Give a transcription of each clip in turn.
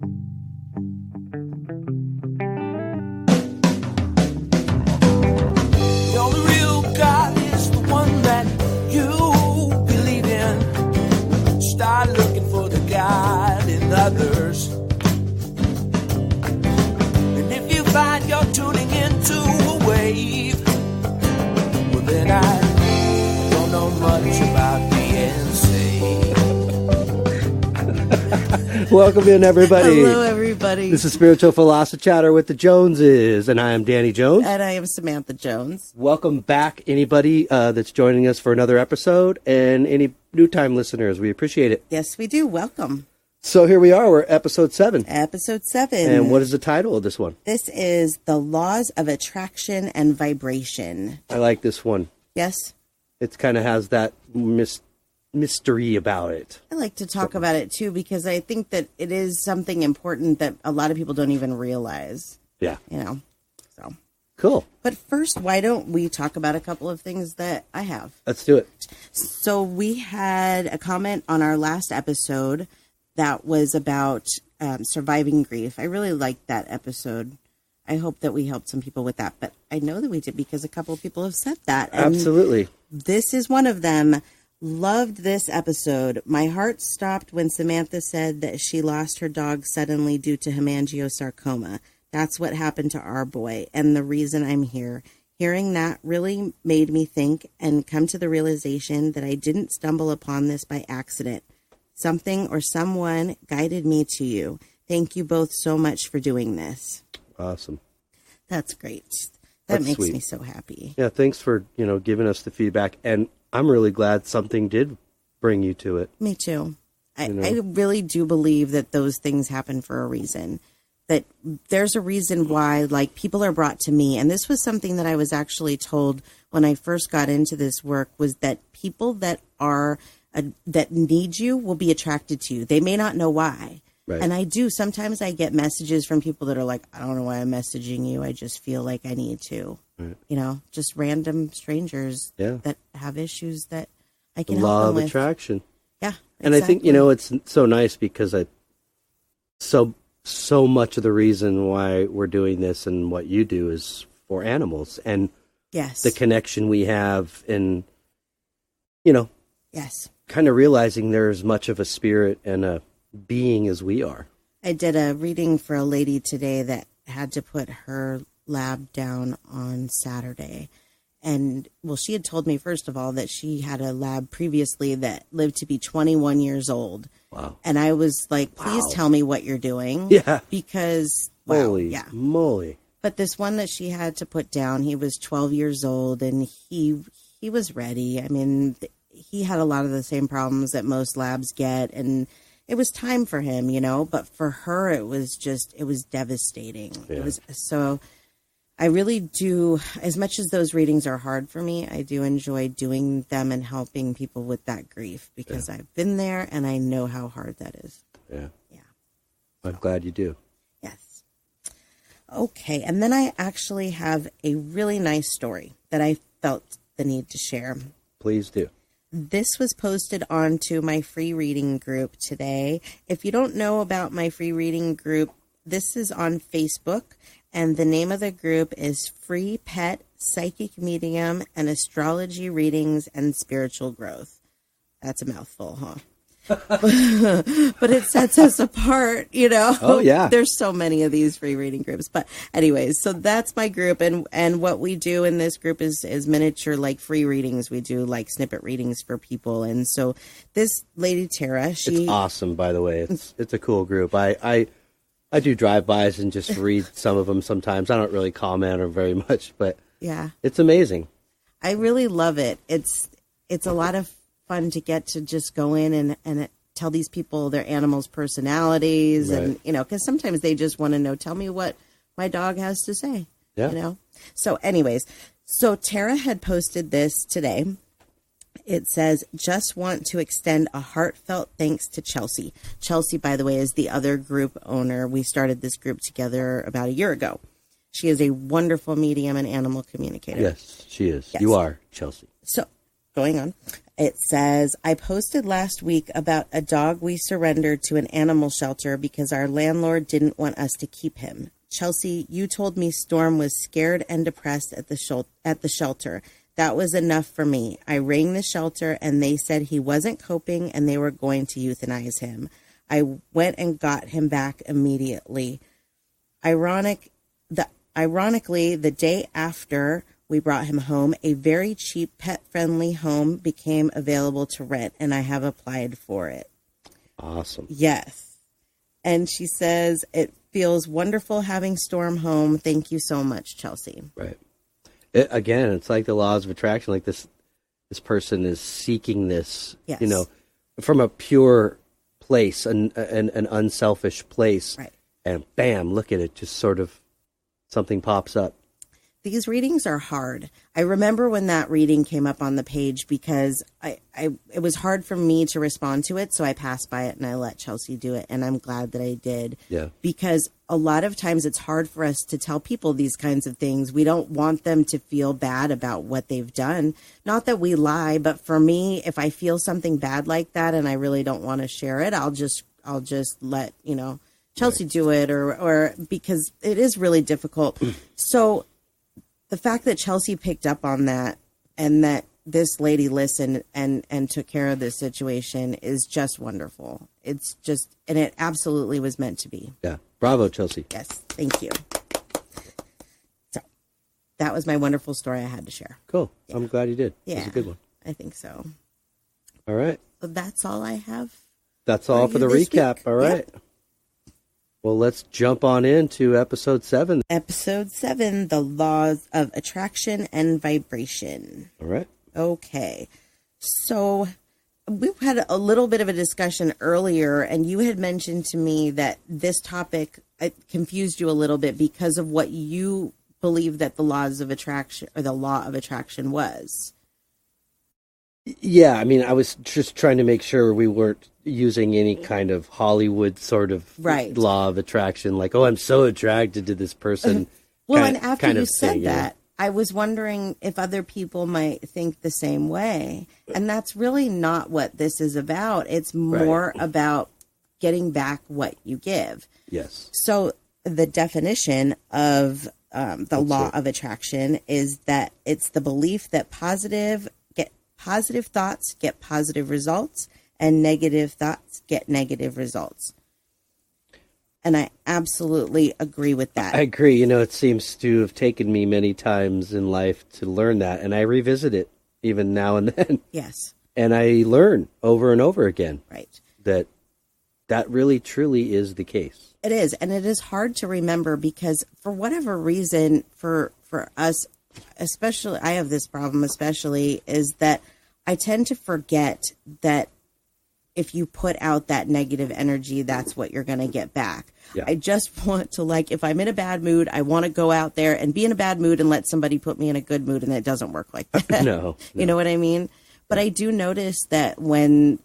The only real God is the one that you believe in. Start looking for the God in others. And if you find you're tuning into a wave, well then I don't know much about being saved. Welcome in, everybody. Hello, everybody. This is Spiritual Philosophy Chatter with the Joneses, and I am Danny Jones. And I am Samantha Jones. Welcome back, anybody that's joining us for another episode, and any new-time listeners. We appreciate it. Yes, we do. Welcome. So here we are. We're episode 7. Episode 7. And what is the title of this one? This is The Laws of Attraction and Vibration. I like this one. Yes? It kind of has that mystery about it. I like to talk about it, too, because I think that it is something important that a lot of people don't even realize. Yeah. You know, so. Cool. But first, why don't we talk about a couple of things that I have? Let's do it. So we had a comment on our last episode that was about surviving grief. I really liked that episode. I hope that we helped some people with that. But I know that we did because a couple of people have said that. And absolutely. This is one of them. Loved this episode. My heart stopped when Samantha said that she lost her dog suddenly due to hemangiosarcoma. That's what happened to our boy and the reason I'm here. Hearing that really made me think and come to the realization that I didn't stumble upon this by accident. Something or someone guided me to you. Thank you both so much for doing this. Awesome. That's great. That makes sweet. me so happy. Yeah, thanks for, giving us the feedback. And I'm really glad something did bring you to it. Me too. I really do believe that those things happen for a reason. That there's a reason why, like, people are brought to me. And this was something that I was actually told when I first got into this work, was that people that are that need you will be attracted to you. They may not know why. Right. And I do. Sometimes I get messages from people that are like, I don't know why I'm messaging you. I just feel like I need to. Right. Just random strangers that have issues that I can help them with. The law of attraction. Yeah. And exactly. I think, it's so nice because so much of the reason why we're doing this and what you do is for animals. And yes, the connection we have and, yes, kind of realizing there's as much of a spirit and a being as we are. I did a reading for a lady today that had to put her lab down on Saturday. And, well, she had told me, first of all, that she had a lab previously that lived to be 21 years old. Wow. And I was like, please tell me what you're doing. Yeah. Because, holy moly. But this one that she had to put down, he was 12 years old and he was ready. I mean, he had a lot of the same problems that most labs get. And it was time for him, but for her, it was devastating. Yeah. It was so... I really do, as much as those readings are hard for me, I do enjoy doing them and helping people with that grief because I've been there and I know how hard that is. Yeah. Yeah. I'm glad you do. Yes. Okay. And then I actually have a really nice story that I felt the need to share. Please do. This was posted onto my free reading group today. If you don't know about my free reading group, this is on Facebook. And the name of the group is Free Pet Psychic Medium and Astrology Readings and Spiritual Growth. That's a mouthful, huh? But it sets us apart, Oh, yeah. There's so many of these free reading groups. But anyways, so that's my group. And what we do in this group is miniature, like, free readings. We do, like, snippet readings for people. And so this lady, Tara, It's awesome, by the way. It's a cool group. I do drive-bys and just read some of them sometimes. I don't really comment or very much, but yeah, it's amazing. I really love it. It's a lot of fun to get to just go in and tell these people their animals' personalities, right. And because sometimes they just want to know. Tell me what my dog has to say. Yeah. So, anyways, Tara had posted this today. It says, just want to extend a heartfelt thanks to Chelsea. Chelsea, by the way, is the other group owner. We started this group together about a year ago. She is a wonderful medium and animal communicator. Yes, she is. Yes. You are, Chelsea. So, going on. It says, I posted last week about a dog we surrendered to an animal shelter because our landlord didn't want us to keep him. Chelsea, you told me Storm was scared and depressed at the shelter. That was enough for me. I rang the shelter and they said he wasn't coping and they were going to euthanize him. I went and got him back immediately. Ironically, the day after we brought him home, a very cheap pet-friendly home became available to rent, and I have applied for it. Awesome. Yes. And she says, it feels wonderful having Storm home. Thank you so much, Chelsea. Right. Again, it's like the laws of attraction. Like this person is seeking this, yes. From a pure place, an unselfish place. Right. And bam, look at it. Just sort of something pops up. These readings are hard. I remember when that reading came up on the page because it was hard for me to respond to it, so I passed by it and I let Chelsea do it, and I'm glad that I did. Yeah. Because a lot of times it's hard for us to tell people these kinds of things. We don't want them to feel bad about what they've done. Not that we lie, but for me, if I feel something bad like that and I really don't want to share it, I'll just let, Chelsea do it or because it is really difficult. So the fact that Chelsea picked up on that and that this lady listened and took care of this situation is just wonderful. It's just, and it absolutely was meant to be. Yeah. Bravo, Chelsea. Yes. Thank you. So that was my wonderful story I had to share. Cool. Yeah. I'm glad you did. Yeah. It was a good one. I think so. All right. So that's all I have. That's all for the recap. Week. All right. Yep. Well, let's jump on into episode 7. Episode 7, the laws of attraction and vibration. All right. Okay. So we had a little bit of a discussion earlier, and you had mentioned to me that this topic confused you a little bit because of what you believe that the laws of attraction or the law of attraction was. Yeah, I mean, I was just trying to make sure we weren't using any kind of Hollywood sort of law of attraction, like, oh, I'm so attracted to this person. Well, and after you said that, I was wondering if other people might think the same way. And that's really not what this is about. It's more about getting back what you give. Yes. So the definition of the law of attraction is that it's the belief that positive thoughts get positive results and negative thoughts get negative results. And I absolutely agree with that. I agree. It seems to have taken me many times in life to learn that. And I revisit it even now and then. Yes. And I learn over and over again. Right. That really, truly is the case. It is. And it is hard to remember because for whatever reason, for us, especially, I have this problem especially, is that I tend to forget that if you put out that negative energy, that's what you're going to get back. Yeah. I just want to, if I'm in a bad mood, I want to go out there and be in a bad mood and let somebody put me in a good mood, and it doesn't work like that. No. You know what I mean? But I do notice that when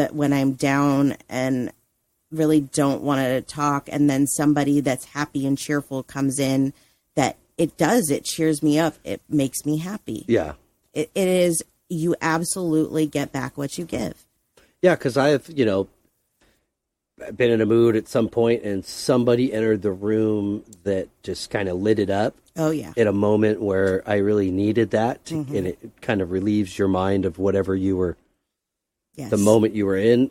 I'm down and really don't want to talk, and then somebody that's happy and cheerful comes in, that it cheers me up. It makes me happy. Yeah. It is, you absolutely get back what you give. Yeah, because I have, been in a mood at some point and somebody entered the room that just kind of lit it up. Oh, yeah. At a moment where I really needed that. And it kind of relieves your mind of whatever you were, the moment you were in.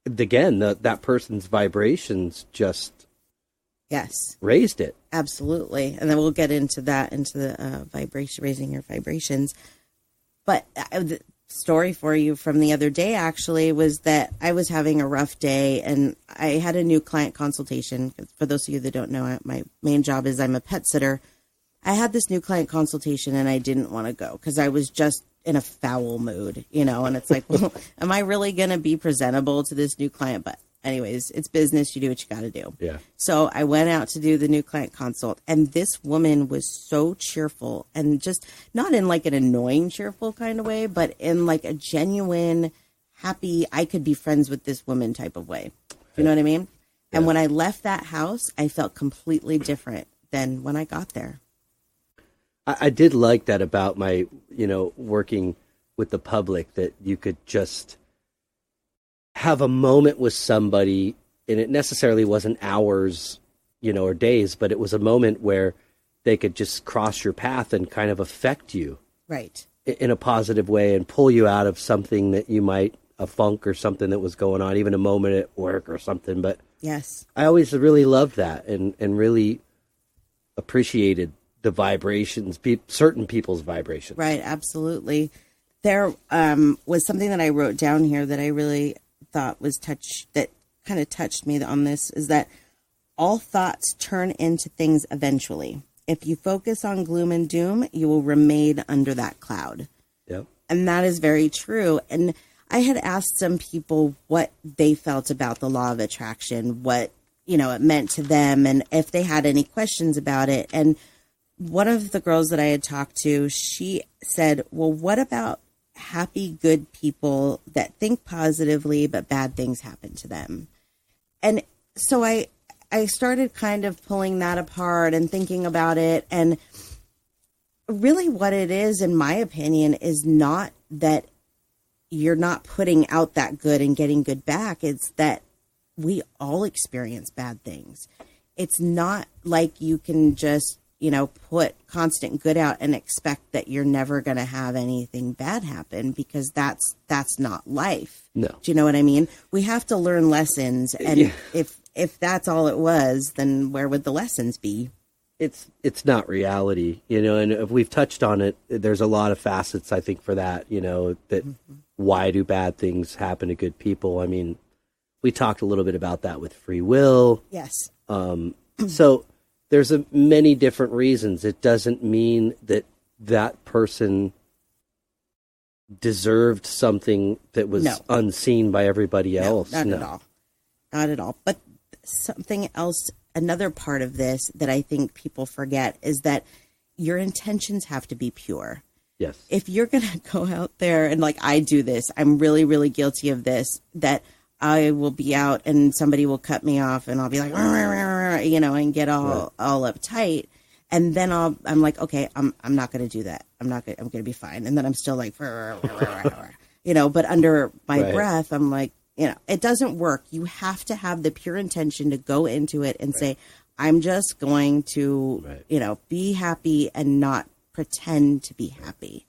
Again, that person's vibrations just raised it. Absolutely. And then we'll get into that, into the vibration, raising your vibrations. But the story for you from the other day actually was that I was having a rough day and I had a new client consultation. For those of you that don't know, my main job is I'm a pet sitter. I had this new client consultation and I didn't want to go because I was just in a foul mood, and it's like, well, am I really going to be presentable to this new client? But anyways, it's business. You do what you got to do. Yeah. So I went out to do the new client consult, and this woman was so cheerful, and just not in an annoying cheerful kind of way, but in a genuine, happy, I could be friends with this woman type of way. You know what I mean? Yeah. And when I left that house, I felt completely different than when I got there. I did like that about my, working with the public that you could just have a moment with somebody, and it necessarily wasn't hours, or days, but it was a moment where they could just cross your path and kind of affect you. Right. In a positive way and pull you out of something that you might, a funk or something that was going on, even a moment at work or something. But yes, I always really loved that and really appreciated the vibrations, certain people's vibrations. Right, absolutely. There was something that I wrote down here that I really thought that kind of touched me on this, is that all thoughts turn into things eventually. If you focus on gloom and doom, you will remain under that cloud. Yep. And that is very true. And I had asked some people what they felt about the law of attraction, what, it meant to them, and if they had any questions about it. And one of the girls that I had talked to, she said, well, what about happy, good people that think positively, but bad things happen to them? And so I started kind of pulling that apart and thinking about it. And really what it is, in my opinion, is not that you're not putting out that good and getting good back. It's that we all experience bad things. It's not like you can just, put constant good out and expect that you're never going to have anything bad happen, because that's not life. No. Do you know what I mean? We have to learn lessons. And if that's all it was, then where would the lessons be? It's not reality, and if we've touched on it, there's a lot of facets, I think, for that, that why do bad things happen to good people? I mean, we talked a little bit about that with free will. Yes. So there's many different reasons. It doesn't mean that person deserved something that was unseen by everybody else. Not at all. Not at all. But something else, another part of this that I think people forget, is that your intentions have to be pure. Yes. If you're going to go out there and, like, I do this, I'm really, really guilty of this, that I will be out and somebody will cut me off and I'll be like, and get all uptight. And then I'm like, okay, I'm not going to do that. I'm going to be fine. And then I'm still like, but under my breath, I'm like, it doesn't work. You have to have the pure intention to go into it and say, I'm just going to, be happy and not pretend to be happy.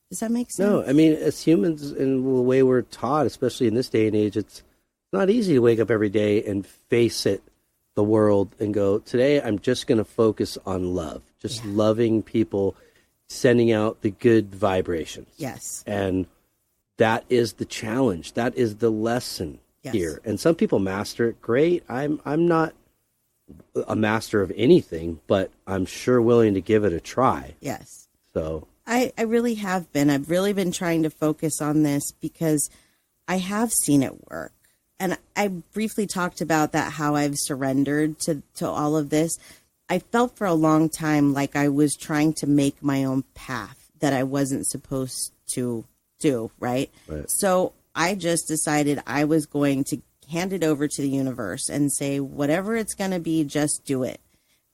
Does that make sense? No, I mean, as humans, in the way we're taught, especially in this day and age, it's not easy to wake up every day and face the world and go, today I'm just going to focus on love, just loving people, sending out the good vibrations. Yes. And that is the challenge. That is the lesson here. And some people master it. Great. I'm not a master of anything, but I'm sure willing to give it a try. Yes. So I really have been. I've really been trying to focus on this because I have seen it work. And I briefly talked about that, how I've surrendered to all of this. I felt for a long time like I was trying to make my own path that I wasn't supposed to do, right? So I just decided I was going to hand it over to the universe and say, whatever it's going to be, just do it.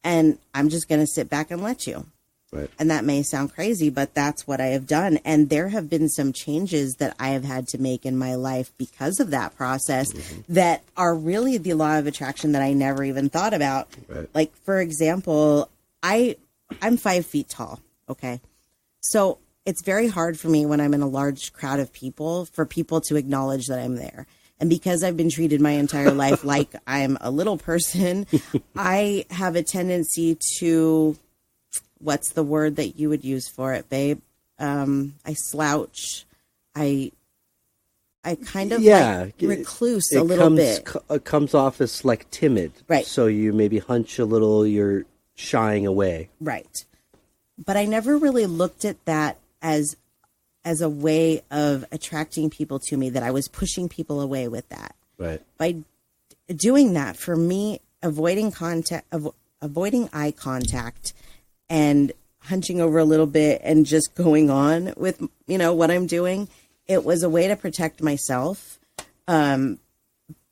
And I'm just going to sit back and let you. Right. And that may sound crazy, but that's what I have done. And there have been some changes that I have had to make in my life because of that process that are really the law of attraction that I never even thought about. Right. Like, for example, I'm 5 feet tall. Okay. So it's very hard for me when I'm in a large crowd of people for people to acknowledge that I'm there. And because I've been treated my entire life like I'm a little person, I have a tendency to, what's the word that you would use for it, babe? I slouch. I kind of like recluse a little bit. It comes off as like timid. Right. So you maybe hunch a little, you're shying away. Right. But I never really looked at that as a way of attracting people to me, that I was pushing people away with that. Right. By doing that, for me, avoiding eye contact and hunching over a little bit and just going on with, what I'm doing, it was a way to protect myself. But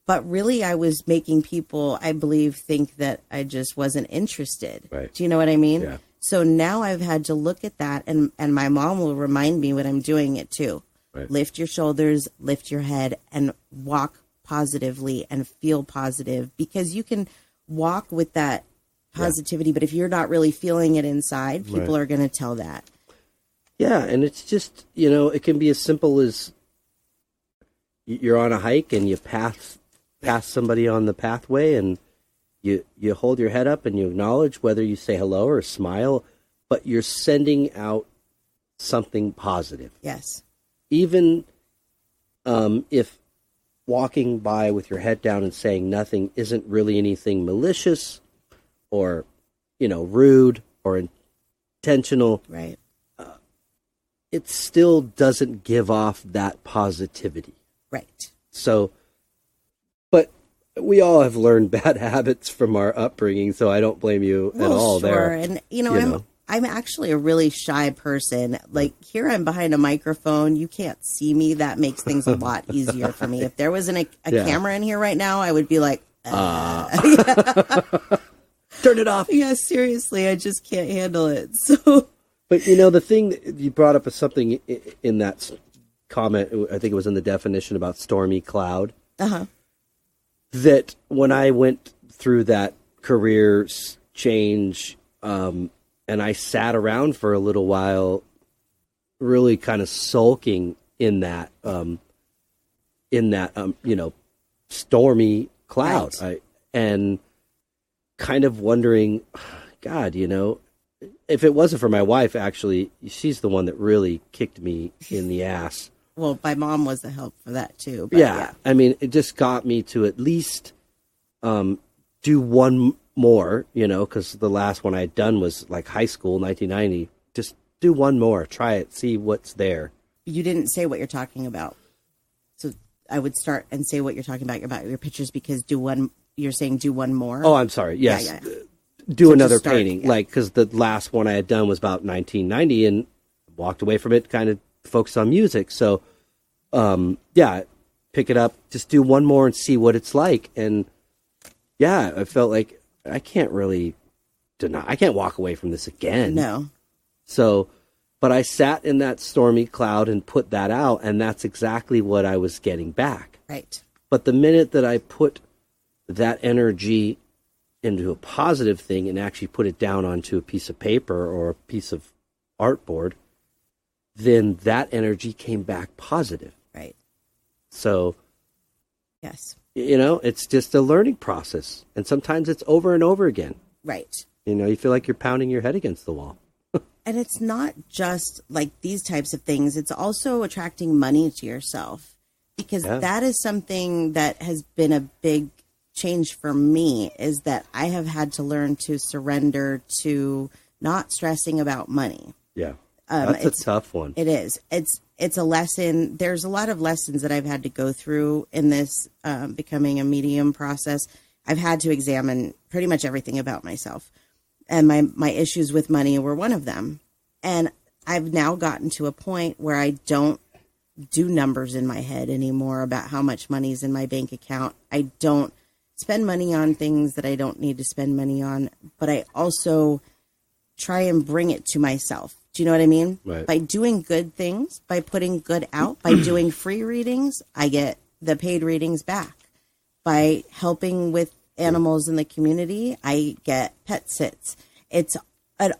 really I was making people, I believe, think that I just wasn't interested. Right. Do you know what I mean? Yeah. So now I've had to look at that, and my mom will remind me when I'm doing it too. Right. Lift your shoulders, lift your head, and walk positively and feel positive, because you can walk with that positivity, but if you're not really feeling it inside, people are going to tell that. Yeah, and it's just, it can be as simple as you're on a hike and you pass somebody on the pathway, and you hold your head up and you acknowledge, whether you say hello or smile, but you're sending out something positive. Yes. Even if walking by with your head down and saying nothing isn't really anything malicious or, rude or intentional. Right. It still doesn't give off that positivity. Right. So, but we all have learned bad habits from our upbringing, so I don't blame you at all there. And, I'm actually a really shy person. Like, here I'm behind a microphone. You can't see me. That makes things a lot easier for me. If there wasn't a camera in here right now, I would be like, turn it off. Yeah, seriously, I just can't handle it. So, but the thing that you brought up is something in that comment. I think it was in the definition about stormy cloud. That when I went through that career change, and I sat around for a little while, really kind of sulking in that, stormy cloud, right. And kind of wondering, God, if it wasn't for my wife, actually, she's the one that really kicked me in the ass. Well, my mom was the help for that too. But yeah. I mean, it just got me to at least do one more, because the last one I had done was like high school, 1990. Just do one more, try it, see what's there. You didn't say what you're talking about. So I would start and say what you're talking about your pictures, because you're saying do one more. Oh, I'm sorry. Yes. Yeah. Do another painting. Yeah. Because the last one I had done was about 1990 and walked away from it, kind of focused on music. So, pick it up, just do one more and see what it's like. And I felt like I can't really I can't walk away from this again. No. So, but I sat in that stormy cloud and put that out, and that's exactly what I was getting back. Right. But the minute that I put that energy into a positive thing and actually put it down onto a piece of paper or a piece of artboard, then that energy came back positive. Right. So, yes. It's just a learning process. And sometimes it's over and over again. Right. You feel like you're pounding your head against the wall. And it's not just like these types of things. It's also attracting money to yourself, because that is something that has been a big change for me, is that I have had to learn to surrender to not stressing about money. Yeah. That's a tough one. It is. It's a lesson. There's a lot of lessons that I've had to go through in this becoming a medium process. I've had to examine pretty much everything about myself. And my issues with money were one of them. And I've now gotten to a point where I don't do numbers in my head anymore about how much money is in my bank account. I don't spend money on things that I don't need to spend money on, but I also try and bring it to myself. Do you know what I mean? Right. By doing good things, by putting good out, by doing free readings, I get the paid readings back. By helping with animals in the community, I get pet sits. It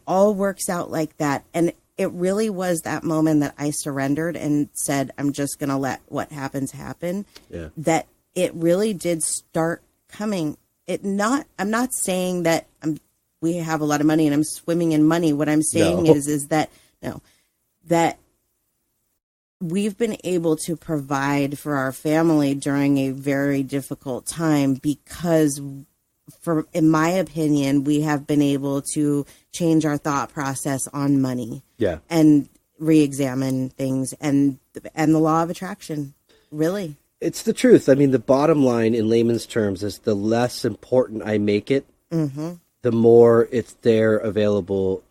all works out like that. And it really was that moment that I surrendered and said, I'm just going to let what happens happen. Yeah. That it really did start coming. I'm not saying that we have a lot of money and I'm swimming in money. What I'm saying is that we've been able to provide for our family during a very difficult time because, in my opinion, we have been able to change our thought process on money. Yeah. And re-examine things and the law of attraction, really. It's the truth. I mean, the bottom line in layman's terms is the less important I make it, the more it's there available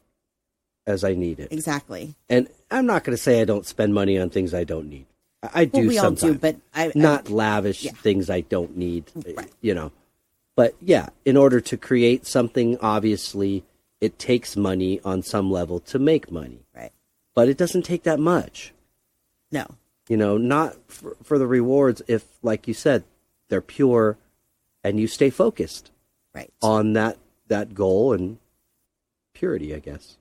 as I need it. Exactly. And I'm not going to say I don't spend money on things I don't need. I do we sometimes. all do, but not lavish things I don't need, right. But yeah, in order to create something, obviously, it takes money on some level to make money. Right. But it doesn't take that much. No. Not for the rewards if, like you said, they're pure and you stay focused on that goal and purity, I guess.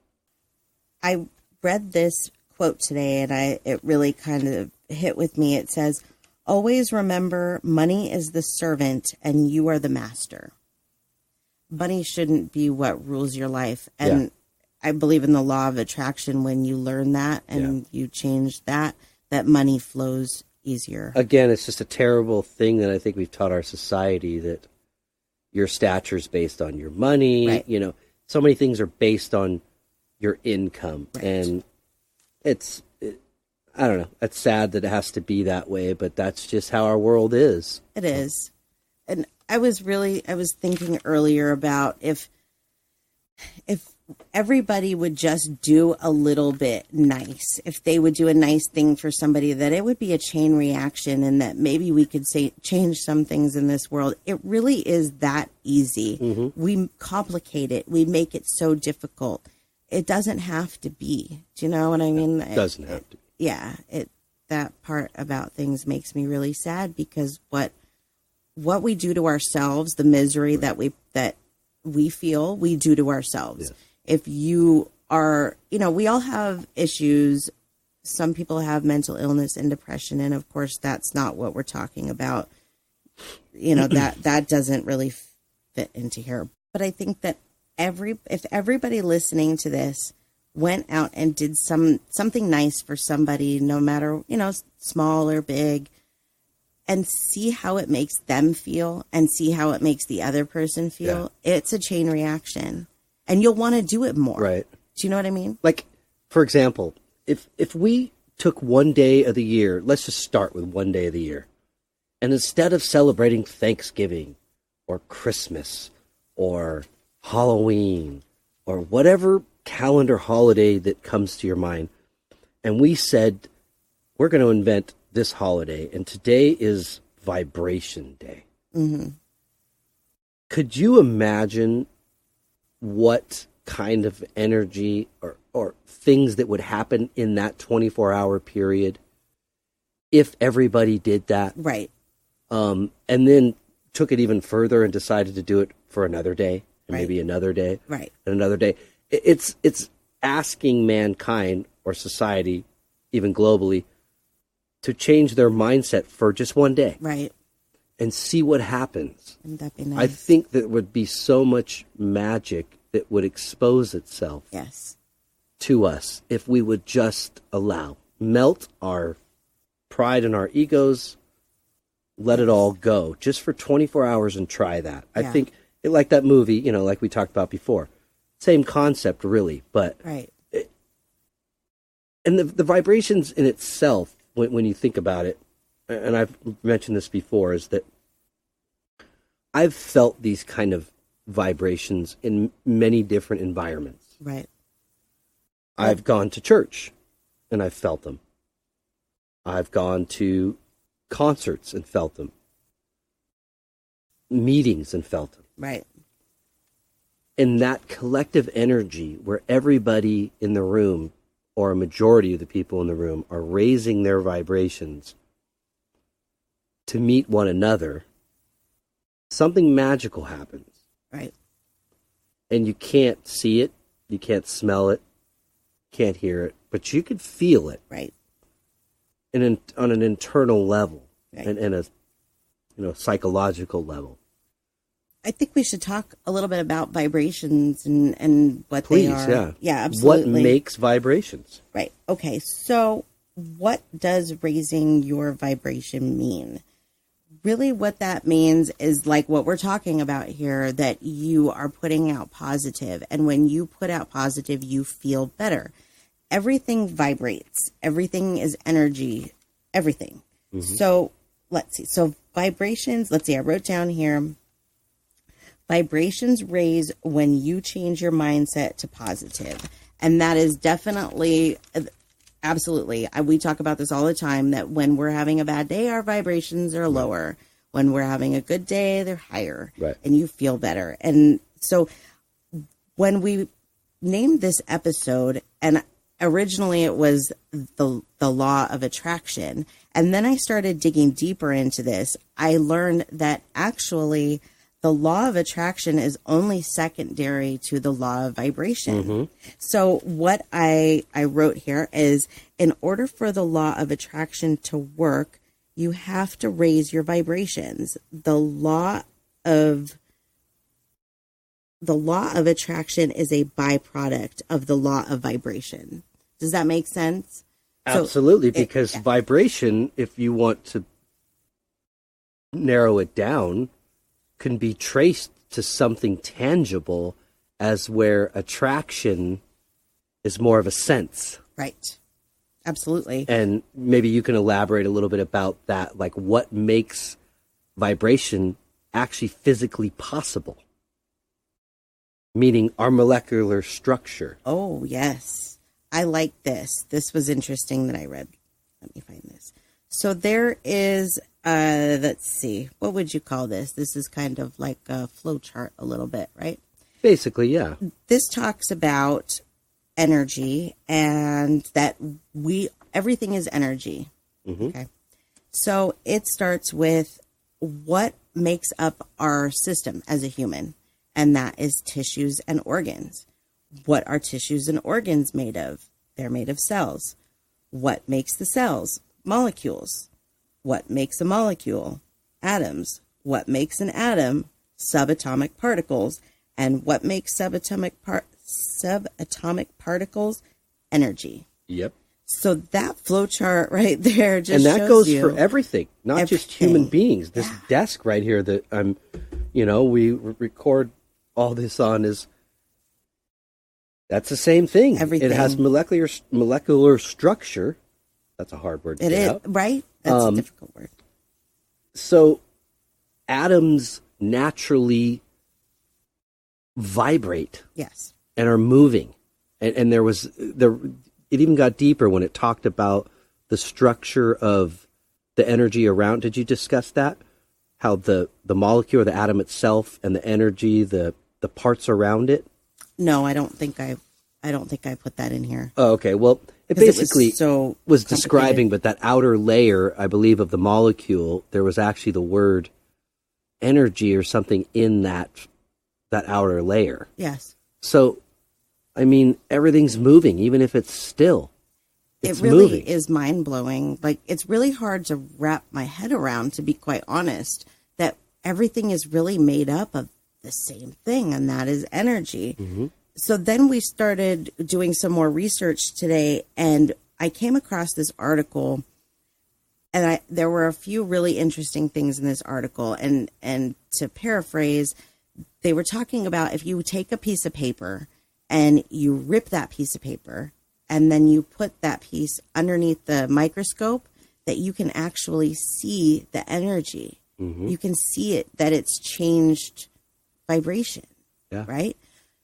I read this quote today and it really kind of hit with me. It says, "Always remember, money is the servant and you are the master." Money shouldn't be what rules your life. And I believe in the law of attraction. When you learn that and you change that money flows easier. Again, it's just a terrible thing that I think we've taught our society, that your stature is based on your money. Right. So many things are based on your income. Right. And I don't know. It's sad that it has to be that way, but that's just how our world is. It is. And I was thinking earlier about if everybody would just do a little bit nice, if they would do a nice thing for somebody, that it would be a chain reaction, and that maybe we could change some things in this world. It really is that easy. Mm-hmm. We complicate it. We make it so difficult. It doesn't have to be. Do you know what I mean? It doesn't have to be. Yeah. That part about things makes me really sad, because what we do to ourselves, the misery that we feel, we do to ourselves. Yeah. If you are, we all have issues. Some people have mental illness and depression. And of course, that's not what we're talking about. That doesn't really fit into here. But I think that if everybody listening to this went out and did something nice for somebody, no matter, small or big, and see how it makes them feel and see how it makes the other person feel, it's a chain reaction. And you'll want to do it more. Right. Do you know what I mean? Like, for example, if we took one day of the year, let's just start with one day of the year, and instead of celebrating Thanksgiving or Christmas or Halloween or whatever calendar holiday that comes to your mind, and we said, we're going to invent this holiday, and today is Vibration Day. Mm-hmm. Could you imagine what kind of energy or things that would happen in that 24-hour period if everybody did that? Right. And then took it even further and decided to do it for another day, and maybe another day, and another day. It's asking mankind or society, even globally, to change their mindset for just one day. Right. And see what happens. Wouldn't that be nice? I think that would be so much magic that would expose itself to us if we would just melt our pride and our egos, let it all go just for 24 hours and try that. I think, like that movie, like we talked about before, same concept really, but and the vibrations in itself, when you think about it, and I've mentioned this before, is that I've felt these kind of vibrations in many different environments. Right. I've gone to church and I've felt them. I've gone to concerts and felt them. Meetings and felt them. Right. And that collective energy where everybody in the room, or a majority of the people in the room, are raising their vibrations to meet one another, something magical happens. Right. And you can't see it, you can't smell it, can't hear it, but you can feel it. Right. On an internal level, and a psychological level. I think we should talk a little bit about vibrations and what they are. Yeah. Yeah, absolutely. What makes vibrations? Right. Okay. So what does raising your vibration mean? Really what that means is like what we're talking about here, that you are putting out positive. And when you put out positive, you feel better. Everything vibrates. Everything is energy. Everything. Mm-hmm. So let's see. So vibrations, let's see, I wrote down here, vibrations raise when you change your mindset to positive. And that is definitely, absolutely. We talk about this all the time, that when we're having a bad day, our vibrations are lower. When we're having a good day, they're higher. Right. And you feel better. And so when we named this episode, and originally it was the law of attraction. And then I started digging deeper into this. I learned that actually the law of attraction is only secondary to the law of vibration. Mm-hmm. So what I wrote here is, in order for the law of attraction to work, you have to raise your vibrations. The law of attraction is a byproduct of the law of vibration. Does that make sense? Absolutely, because vibration, if you want to narrow it down, can be traced to something tangible, as where attraction is more of a sense. Right. Absolutely. And maybe you can elaborate a little bit about that, like what makes vibration actually physically possible? Meaning our molecular structure. Oh, yes. I like this. This was interesting that I read. Let me find this. So there is, let's see, what would you call this? This is kind of like a flow chart a little bit, right? Basically, yeah. This talks about energy and that everything is energy. Mm-hmm. Okay. So it starts with what makes up our system as a human, and that is tissues and organs. What are tissues and organs made of? They're made of cells. What makes the cells? Molecules. What makes a molecule? Atoms. What makes an atom? Subatomic particles. And what makes subatomic particles? Energy. Yep. So that flowchart right there just shows you. And that goes for everything, not just human beings. This desk right here that we record all this on that's the same thing. Everything. It has molecular structure. That's a hard word to get out. Right? That's a difficult word. So atoms naturally vibrate. Yes. And are moving. And it even got deeper when it talked about the structure of the energy around. Did you discuss that? How the molecule or the atom itself and the energy, the parts around it? No, I don't think I put that in here. Oh, okay. Well, it basically was describing, but that outer layer, I believe, of the molecule, there was actually the word energy or something in that outer layer. Yes. So, I mean, everything's moving, even if it's still. It really is mind-blowing. Like, it's really hard to wrap my head around, to be quite honest, that everything is really made up of the same thing, and that is energy. Mm-hmm. So then we started doing some more research today, and I came across this article, and there were a few really interesting things in this article. And to paraphrase, they were talking about if you take a piece of paper and you rip that piece of paper, and then you put that piece underneath the microscope, that you can actually see the energy. Mm-hmm. You can see it, that it's changed vibration, right?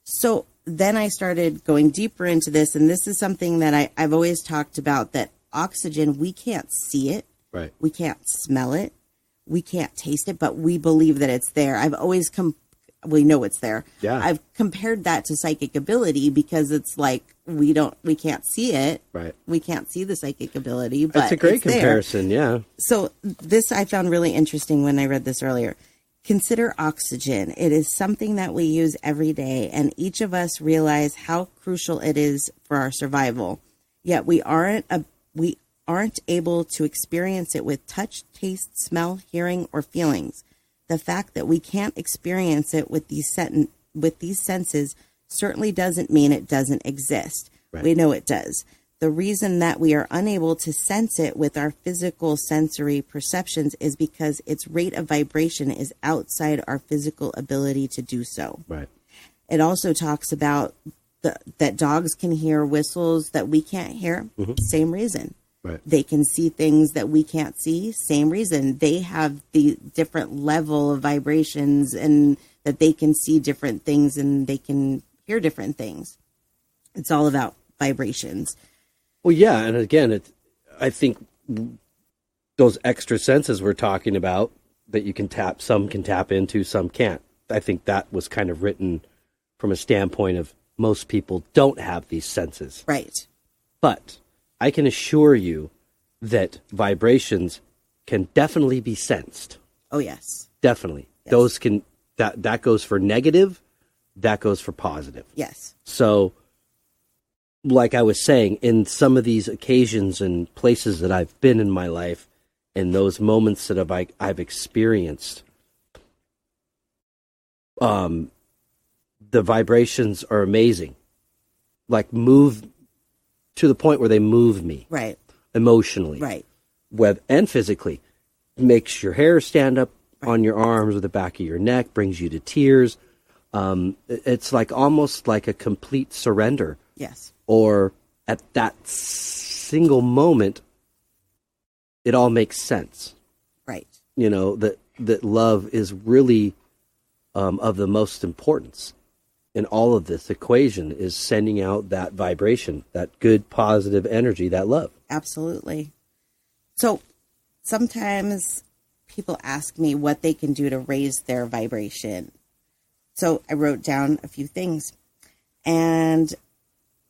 So then I started going deeper into this, and this is something that I've always talked about, that oxygen, we can't see it. Right. We can't smell it. We can't taste it, but we believe that it's there. I've always we know it's there. Yeah. I've compared that to psychic ability, because it's like we can't see it. Right. We can't see the psychic ability, but that's a great comparison. There. Yeah. So this I found really interesting when I read this earlier. Consider oxygen. It is something that we use every day, and each of us realize how crucial it is for our survival. Yet we aren't able to experience it with touch, taste, smell, hearing, or feelings. The fact that we can't experience it with these senses certainly doesn't mean it doesn't exist. Right. We know it does. The reason that we are unable to sense it with our physical sensory perceptions is because its rate of vibration is outside our physical ability to do so. Right. It also talks about that dogs can hear whistles that we can't hear. Mm-hmm. Same reason. Right. They can see things that we can't see. Same reason. They have the different level of vibrations, and that they can see different things and they can hear different things. It's all about vibrations. Well, yeah, and again, I think those extra senses we're talking about that you can some can tap into, some can't. I think that was kind of written from a standpoint of most people don't have these senses. Right. But I can assure you that vibrations can definitely be sensed. Oh, yes. Definitely. Yes. Those can, that goes for negative, that goes for positive. Yes. So, like I was saying, in some of these occasions and places that I've been in my life, and those moments that I've experienced, the vibrations are amazing. Like move to the point where they move me. Right. Emotionally. Right. And physically. Makes your hair stand up on your arms or the back of your neck, brings you to tears. It's like almost like a complete surrender. Yes. Or at that single moment, it all makes sense. Right. You know, that love is really of the most importance in all of this equation, is sending out that vibration, that good, positive energy, that love. Absolutely. So sometimes people ask me what they can do to raise their vibration. So I wrote down a few things, and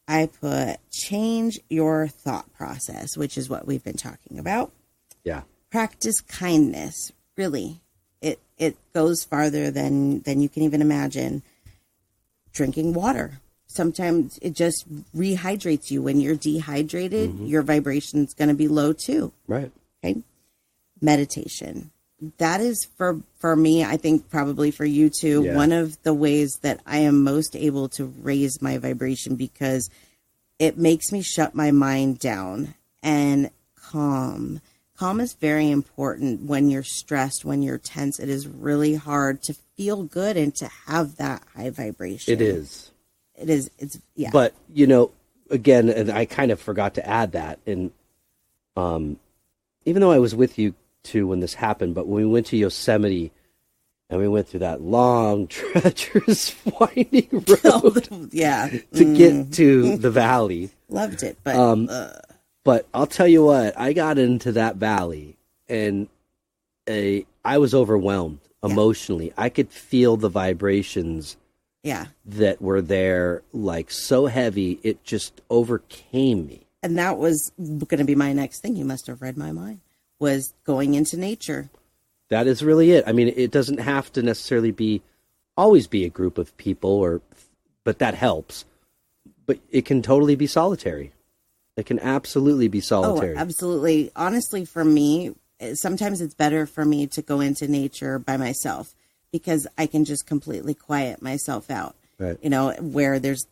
I put change your thought process, which is what we've been talking about. Yeah. Practice kindness. Really, it goes farther than you can even imagine. Drinking water. Sometimes it just rehydrates you. When you're dehydrated, your vibration's going to be low too. Right. Okay. Meditation. That is for me, I think probably for you too, one of the ways that I am most able to raise my vibration, because it makes me shut my mind down and calm. Calm is very important when you're stressed, when you're tense. It is really hard to feel good and to have that high vibration. It is. It is. It's, yeah. But, you know, again, and I kind of forgot to add that. And even though I was with you too when this happened, but when we went to Yosemite and we went through that long, treacherous, winding road to get to the valley. Loved it, but... But I'll tell you what, I got into that valley and I was overwhelmed emotionally. I could feel the vibrations that were there, like so heavy, it just overcame me. And that was going to be my next thing. You must have read my mind, was going into nature. That is really it. I mean, it doesn't have to necessarily always be a group of people, but that helps. But it can totally be solitary. It can absolutely be solitary. Oh, absolutely. Honestly, for me, sometimes it's better for me to go into nature by myself, because I can just completely quiet myself out. Right. You know, where there's,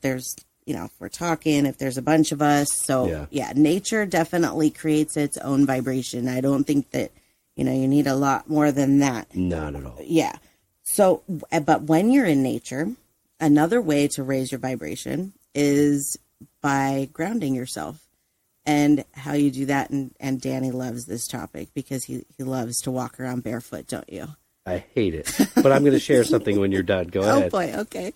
you know, if we're talking, if there's a bunch of us. So yeah, nature definitely creates its own vibration. I don't think that, you know, you need a lot more than that. Not at all. Yeah. So, but when you're in nature, another way to raise your vibration is by grounding yourself. And how you do that, and Danny loves this topic because he loves to walk around barefoot, don't you? I hate it. But I'm going to share something when you're done. Go ahead. Oh, boy. Okay.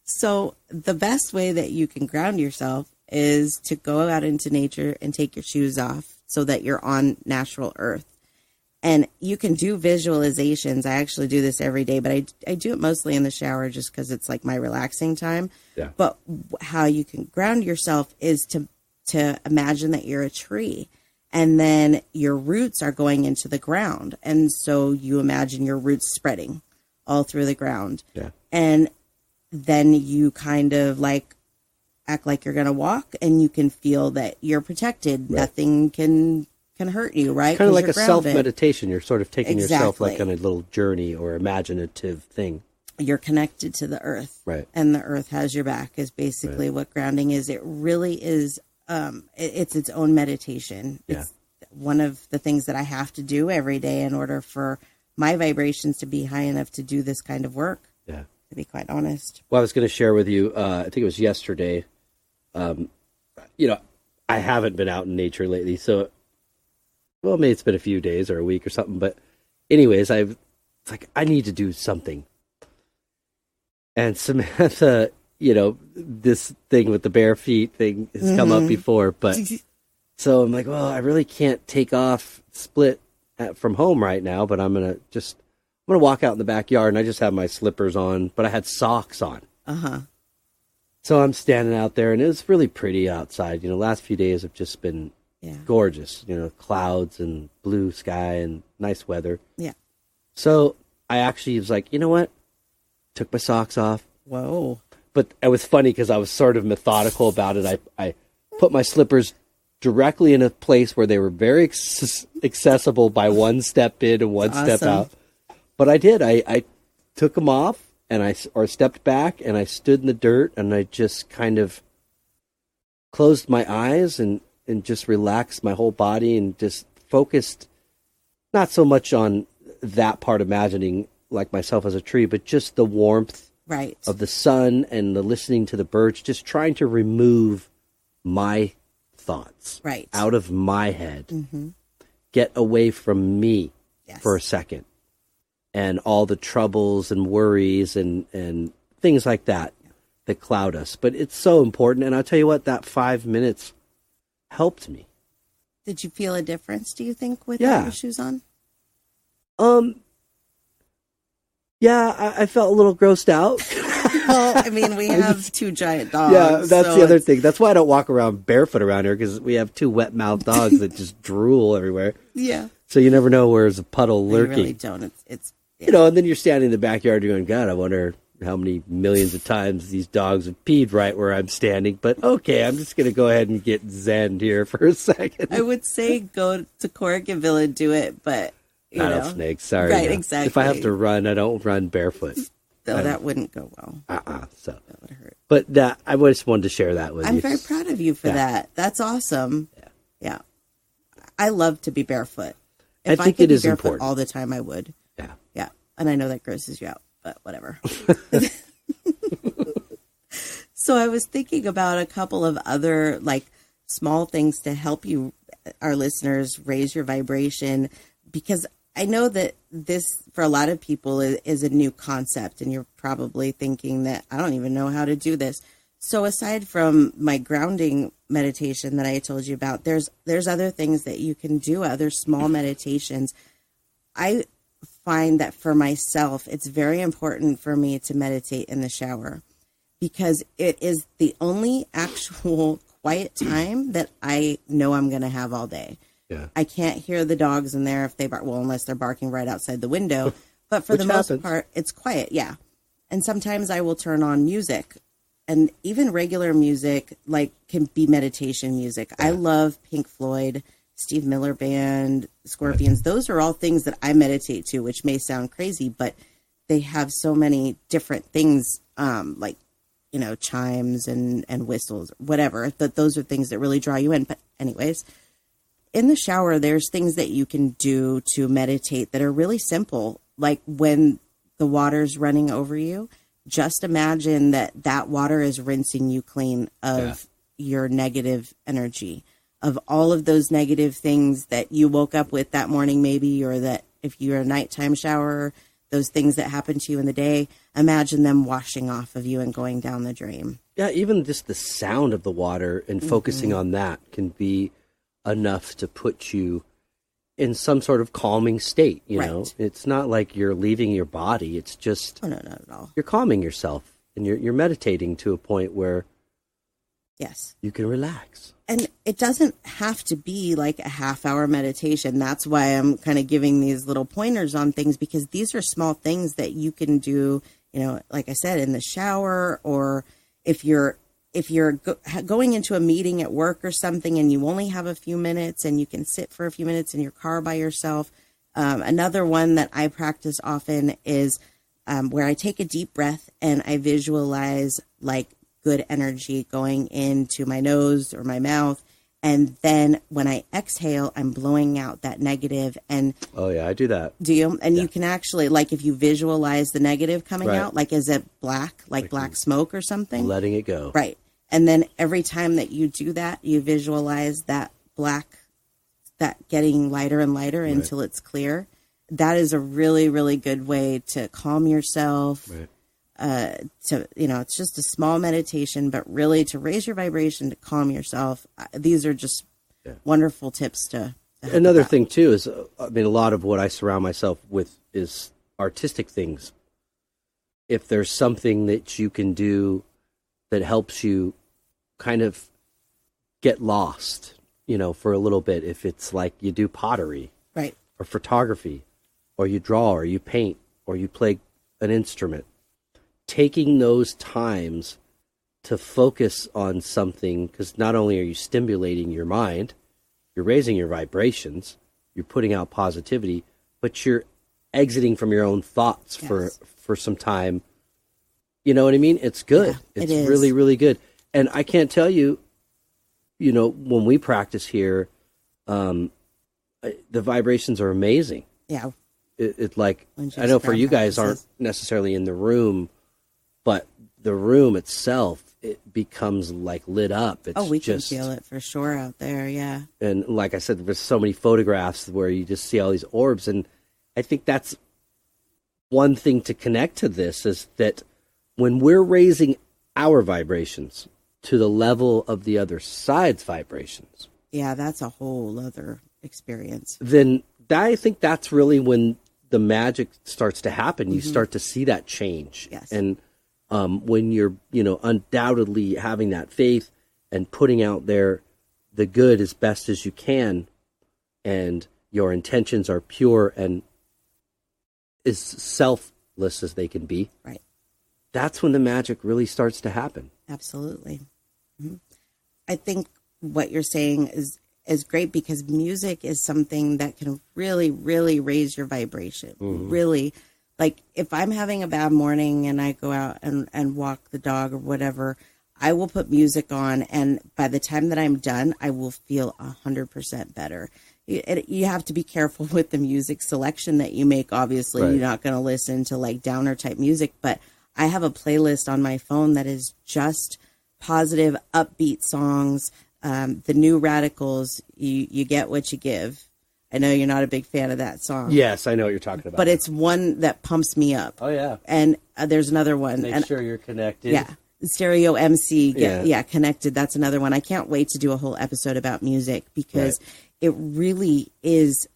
So the best way that you can ground yourself is to go out into nature and take your shoes off so that you're on natural earth. And you can do visualizations. I actually do this every day, but I do it mostly in the shower just because it's like my relaxing time. Yeah. But how you can ground yourself is to imagine that you're a tree, and then your roots are going into the ground. And so you imagine your roots spreading all through the ground. Yeah. And then you kind of like act like you're going to walk, and you can feel that you're protected. Right. Nothing can hurt you, right? Kind of like a self-meditation. You're sort of taking yourself like on a little journey or imaginative thing. You're connected to the earth. Right. And the earth has your back is basically what grounding is. It really is. It's its own meditation. Yeah. It's one of the things that I have to do every day in order for my vibrations to be high enough to do this kind of work. Yeah. To be quite honest. Well, I was going to share with you, I think it was yesterday. You know, I haven't been out in nature lately, so, well, maybe it's been a few days or a week or something, but anyways, it's like, I need to do something. And Samantha, you know, this thing with the bare feet thing has come up before, but so I'm like, well, I really can't take off split from home right now, but I'm going to walk out in the backyard, and I just have my slippers on, but I had socks on. So I'm standing out there, and it was really pretty outside. Last few days have just been gorgeous. Clouds and blue sky and nice weather. Yeah. So I actually was like, you know what? Took my socks off. Whoa. But it was funny because I was sort of methodical about it. I put my slippers directly in a place where they were very accessible by one step in and one step out. But I did. I took them off and stepped back and I stood in the dirt and I just kind of closed my eyes and just relaxed my whole body and just focused not so much on that part, imagining like myself as a tree, but just the warmth of the sun and the listening to the birds, just trying to remove my thoughts out of my head, get away from me for a second, and all the troubles and worries and things like that cloud us. But it's so important. And I'll tell you what, that 5 minutes helped me. Did you feel a difference, do you think, with your shoes on? Yeah, I felt a little grossed out. Well, I mean, we have two giant dogs. Yeah, that's the other thing. That's why I don't walk around barefoot around here, because we have two wet-mouthed dogs that just drool everywhere. Yeah. So you never know where there's a puddle lurking. You really don't. It's and then you're standing in the backyard going, God, I wonder how many millions of times these dogs have peed right where I'm standing. But okay, I'm just going to go ahead and get zen here for a second. I would say go to Corriganville and do it, but rattlesnakes, sorry. Right, exactly. If I have to run, I don't run barefoot. No, that wouldn't go well. So that would hurt. But I just wanted to share that with you. I'm very proud of you for that. That's awesome. Yeah. I love to be barefoot. If I think could it be is barefoot important all the time, I would. Yeah. Yeah. And I know that grosses you out, but whatever. So I was thinking about a couple of other small things to help you, our listeners, raise your vibration, because I know that this, for a lot of people, is a new concept, and you're probably thinking that I don't even know how to do this. So aside from my grounding meditation that I told you about, there's other things that you can do, other small meditations. I find that for myself, it's very important for me to meditate in the shower, because it is the only actual quiet time that I know I'm going to have all day. Yeah. I can't hear the dogs in there if they bark, unless they're barking right outside the window. But for the most part, it's quiet. Yeah. And sometimes I will turn on music, and even regular music, can be meditation music. Yeah. I love Pink Floyd, Steve Miller Band, Scorpions. Those are all things that I meditate to, which may sound crazy, but they have so many different things, chimes and whistles, whatever, those are things that really draw you in. But anyways, in the shower, there's things that you can do to meditate that are really simple. Like when the water's running over you, just imagine that water is rinsing you clean of your negative energy, of all of those negative things that you woke up with that morning, maybe, or that if you're a nighttime shower, those things that happened to you in the day, imagine them washing off of you and going down the drain. Yeah, even just the sound of the water and focusing on that can be enough to put you in some sort of calming state. You know, it's not like you're leaving your body. It's just no, not at all. You're calming yourself, and you're meditating to a point where you can relax. And it doesn't have to be like a half-hour meditation. That's why I'm kind of giving these little pointers on things, because these are small things that you can do, like I said, in the shower, or if you're going into a meeting at work or something and you only have a few minutes and you can sit for a few minutes in your car by yourself. Another one that I practice often is where I take a deep breath and I visualize good energy going into my nose or my mouth. And then when I exhale, I'm blowing out that negative. And oh yeah, I do that. Do you? And you can actually, if you visualize the negative coming out, is it black, black smoke or something? Letting it go. Right. And then every time that you do that, you visualize that black, that getting lighter and lighter until it's clear. That is a really, really good way to calm yourself. Right. It's just a small meditation, but really to raise your vibration, to calm yourself. These are just wonderful tips to Another thing too is, a lot of what I surround myself with is artistic things. If there's something that you can do that helps you kind of get lost, for a little bit. If it's like you do pottery, right, or photography, or you draw, or you paint, or you play an instrument, taking those times to focus on something, because not only are you stimulating your mind, you're raising your vibrations, you're putting out positivity, but you're exiting from your own thoughts for some time. You know what I mean? It's good. Yeah, it's really, really good. And I can't tell you, when we practice here, the vibrations are amazing. Yeah. It's like, I know for you guys aren't necessarily in the room, but the room itself, it becomes like lit up. It's we can feel it for sure out there. Yeah. And like I said, there's so many photographs where you just see all these orbs. And I think that's one thing to connect to this, is that when we're raising our vibrations to the level of the other side's vibrations. Yeah, that's a whole other experience. Then I think that's really when the magic starts to happen. You start to see that change. Yes. And when you're, undoubtedly having that faith and putting out there the good as best as you can, and your intentions are pure and as selfless as they can be. Right. That's when the magic really starts to happen. Absolutely. Mm-hmm. I think what you're saying is great, because music is something that can really, really raise your vibration. Mm-hmm. Really, like if I'm having a bad morning and I go out and walk the dog or whatever, I will put music on, and by the time that I'm done, I will feel 100% better. You have to be careful with the music selection that you make. Obviously, right. You're not going to listen to like downer type music, but I have a playlist on my phone that is just positive, upbeat songs. The New Radicals, you get what you give. I know you're not a big fan of that song. Yes, I know what you're talking about. But it's one that pumps me up. Oh, yeah. And there's another one. Make sure you're connected. Yeah. Stereo MC, Connected. That's another one. I can't wait to do a whole episode about music, because it really is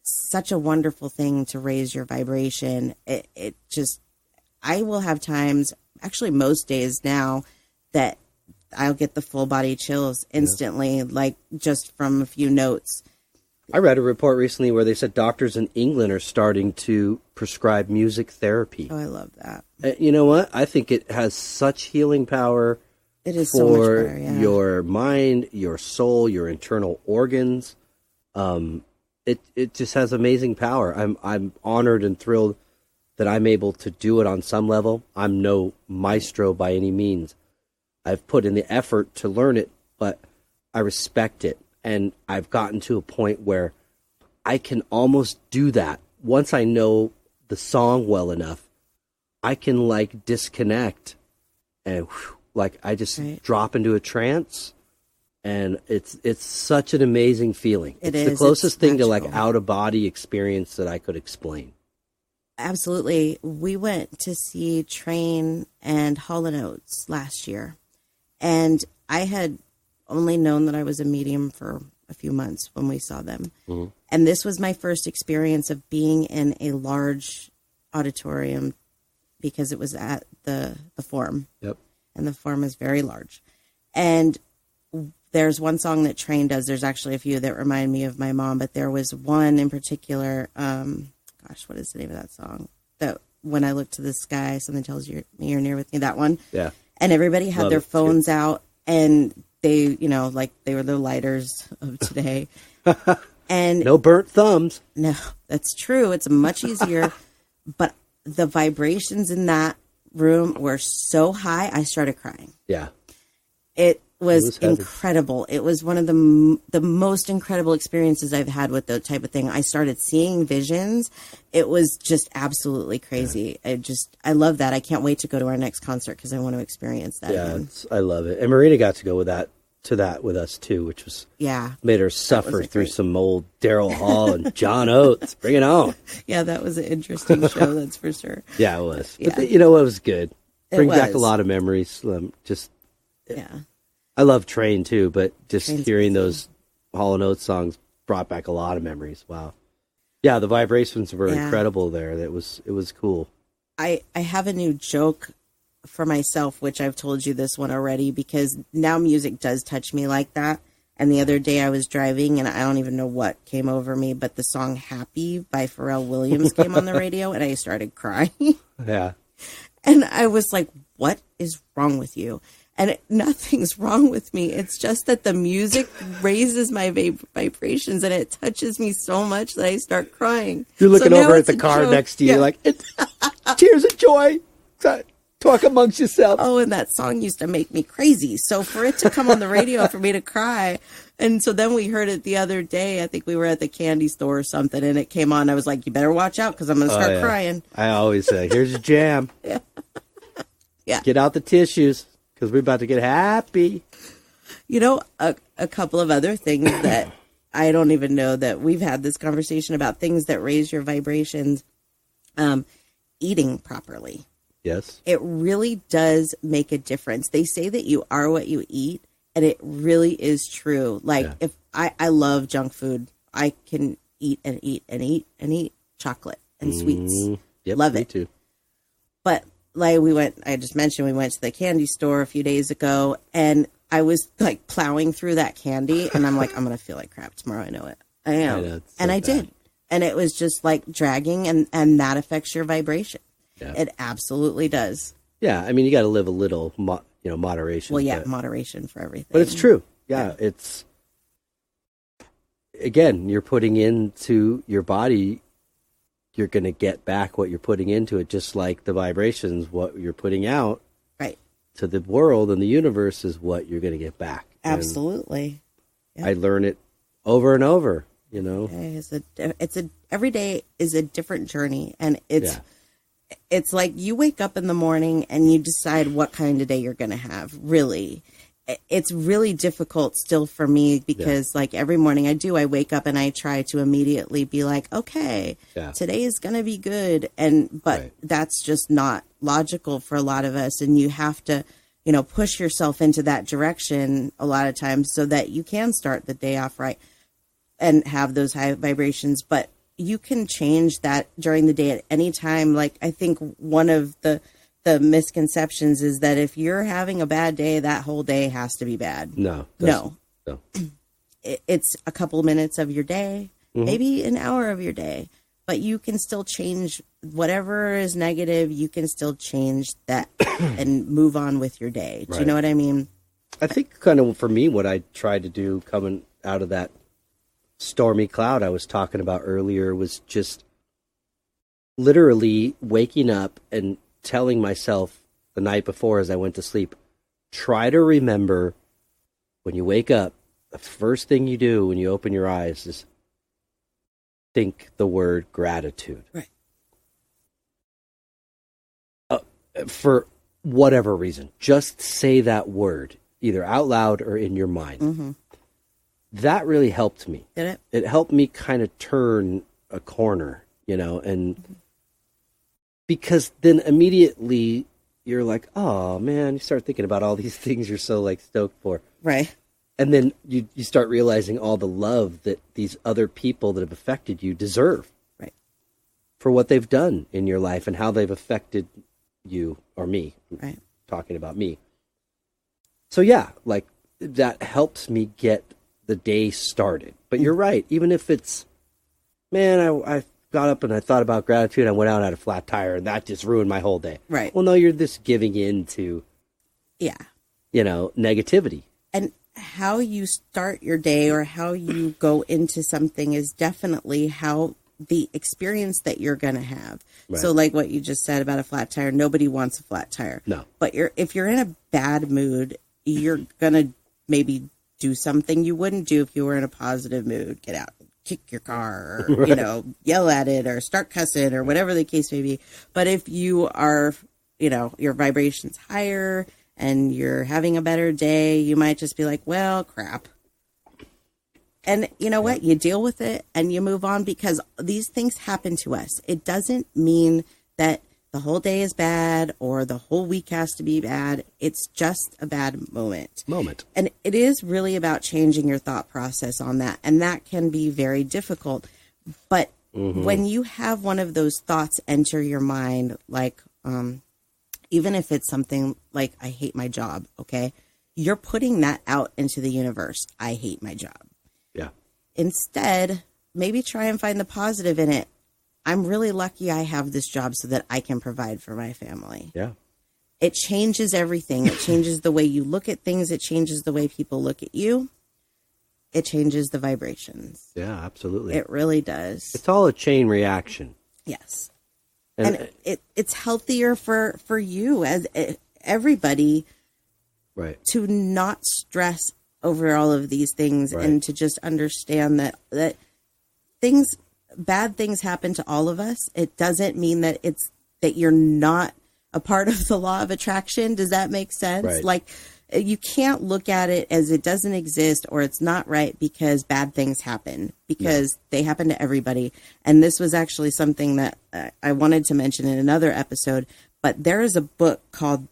such a wonderful thing to raise your vibration. It just, I will have times, actually most days now, that I'll get the full body chills instantly, like just from a few notes. I read a report recently where they said doctors in England are starting to prescribe music therapy. Oh, I love that. You know what? I think it has such healing power. It is so much better, your mind, your soul, your internal organs. It just has amazing power. I'm honored and thrilled that I'm able to do it on some level. I'm no maestro by any means. I've put in the effort to learn it, but I respect it. And I've gotten to a point where I can almost do that. Once I know the song well enough, I can like disconnect and I just drop into a trance. And it's such an amazing feeling. It's the closest thing to like out of body experience that I could explain. Absolutely. We went to see Train and Hall & Oates last year. And I had only known that I was a medium for a few months when we saw them. Mm-hmm. And this was my first experience of being in a large auditorium, because it was at the Forum. Yep. And the Forum is very large. And there's one song that Train does. There's actually a few that remind me of my mom, but there was one in particular. What is the name of that song? That when I look to the sky, something tells me you're near with me. That one. Yeah. And everybody had their phones out, and they, they were the lighters of today. And no burnt thumbs. No, that's true. It's much easier. But the vibrations in that room were so high, I started crying. Yeah. It was incredible. It was one of the most incredible experiences I've had with that type of thing. I started seeing visions. It was just absolutely crazy. Yeah. I love that. I can't wait to go to our next concert, because I want to experience that again. I love it. And Marina got to go with that with us too, which was made her suffer through some old Daryl Hall and John Oates. Bring it on. Yeah, that was an interesting show. That's for sure. Yeah, it was. But it was good. Brings back a lot of memories. I love Train too, but just Train's hearing those Hall & Oates songs brought back a lot of memories. Wow. Yeah, the vibrations were incredible there. It was cool. I have a new joke for myself, which I've told you this one already, because now music does touch me like that. And the other day I was driving and I don't even know what came over me, but the song Happy by Pharrell Williams came on the radio and I started crying. Yeah. And I was like, what is wrong with you? And nothing's wrong with me. It's just that the music raises my vibrations and it touches me so much that I start crying. You're looking over at the car next to you like, tears of joy. Talk amongst yourself. Oh, and that song used to make me crazy. So for it to come on the radio for me to cry. And so then we heard it the other day. I think we were at the candy store or something, and it came on. I was like, you better watch out because I'm going to start crying. I always say, here's your jam. Yeah. Get out the tissues because we're about to get happy. You know, a couple of other things that I don't even know that we've had this conversation about, things that raise your vibrations. Eating properly. Yes. It really does make a difference. They say that you are what you eat, and it really is true. Like, if I love junk food, I can eat and eat and eat and eat chocolate and sweets. Yep, love me it. too. But like I just mentioned, we went to the candy store a few days ago, and I was like plowing through that candy, and I'm like, I'm going to feel like crap tomorrow. I know it. I am. I know, and I did. And it was just like dragging, and that affects your vibration. Yeah. It absolutely does. Yeah, I mean, you got to live a little, moderation. Well, yeah, moderation for everything. But it's true. Yeah, it's, again, you're putting into your body, you're going to get back what you're putting into it, just like the vibrations, what you're putting out to the world and the universe is what you're going to get back. Absolutely. Yeah. I learn it over and over, you know. Every day is a different journey, and it's like you wake up in the morning and you decide what kind of day you're going to have. Really, it's really difficult still for me because like every morning I wake up and I try to immediately be like, okay, today is going to be good. But that's just not logical for a lot of us. And you have to, push yourself into that direction a lot of times so that you can start the day off right and have those high vibrations. But you can change that during the day at any time. Like, I think one of the misconceptions is that if you're having a bad day, that whole day has to be bad. No. It's a couple of minutes of your day, maybe an hour of your day, but you can still change whatever is negative. You can still change that and move on with your day. Do you know what I mean? I think kind of for me, what I tried to do coming out of that stormy cloud I was talking about earlier was just literally waking up and telling myself the night before as I went to sleep, try to remember when you wake up, the first thing you do when you open your eyes is think the word gratitude. Right. For whatever reason, just say that word either out loud or in your mind. Mm-hmm. That really helped me. Did it? It helped me kind of turn a corner, and because then immediately you're like, oh man, you start thinking about all these things you're so like stoked for. Right. And then you start realizing all the love that these other people that have affected you deserve. Right. For what they've done in your life and how they've affected you or me. Right. Talking about me. So yeah, like that helps me get the day started. But you're right. Even if it's, man, I got up and I thought about gratitude. I went out and had a flat tire and that just ruined my whole day. Right. Well, no, you're just giving in to, negativity. And how you start your day or how you go into something is definitely how the experience that you're going to have. Right. So like what you just said about a flat tire, nobody wants a flat tire. No. But if you're in a bad mood, you're going to maybe do something you wouldn't do if you were in a positive mood. Get out, kick your car, or, yell at it or start cussing or whatever the case may be. But if you are, your vibration's higher and you're having a better day, you might just be like, well, crap. And you know what? You deal with it and you move on because these things happen to us. It doesn't mean that the whole day is bad or the whole week has to be bad. It's just a bad moment. And it is really about changing your thought process on that. And that can be very difficult. But when you have one of those thoughts enter your mind, like even if it's something like, I hate my job, okay? You're putting that out into the universe. I hate my job. Yeah. Instead, maybe try and find the positive in it. I'm really lucky I have this job so that I can provide for my family. Yeah. It changes everything. It changes the way you look at things. It changes the way people look at you. It changes the vibrations. Yeah, absolutely. It really does. It's all a chain reaction. Yes. And it's healthier for you as everybody, right, to not stress over all of these things, right, and to just understand that bad things happen to all of us. It doesn't mean that that you're not a part of the law of attraction. Does that make sense? Right. Like, you can't look at it as it doesn't exist or it's not right because bad things happen, because they happen to everybody. And this was actually something that I wanted to mention in another episode, but there is a book called